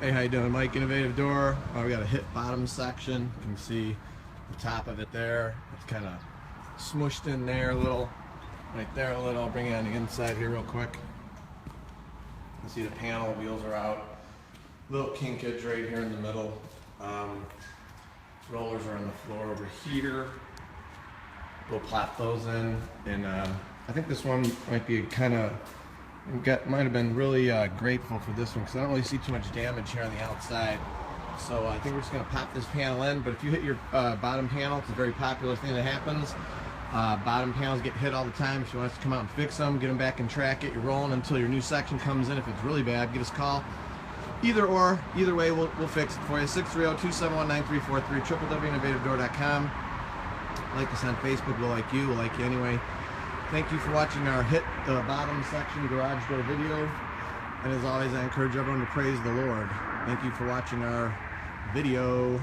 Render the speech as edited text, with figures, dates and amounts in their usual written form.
Hey, how you doing? Mike, Innovative Door. We got a hit bottom section. You can see the top of it there. It's kind of smushed in there a little, right there a little. I'll bring it on the inside here real quick. You can see the panel wheels are out. Little kinkage right here in the middle. Rollers are on the floor over here. We'll plop those in, and I think this one might be kind of. Might have been really grateful for this one because I don't really see too much damage here on the outside. So I think we're just going to pop this panel in. But if you hit your bottom panel, it's a very popular thing that happens. Bottom panels get hit all the time. If you want us to come out and fix them, get them back in track, get you rolling until your new section comes in. If it's really bad, give us a call. Either way, we'll fix it for you. 630-271-9343, www.innovativedoor.com. Like us on Facebook. We'll like you. We'll like you anyway. Thank you for watching our hit bottom section garage door video. And as always, I encourage everyone to praise the Lord. Thank you for watching our video.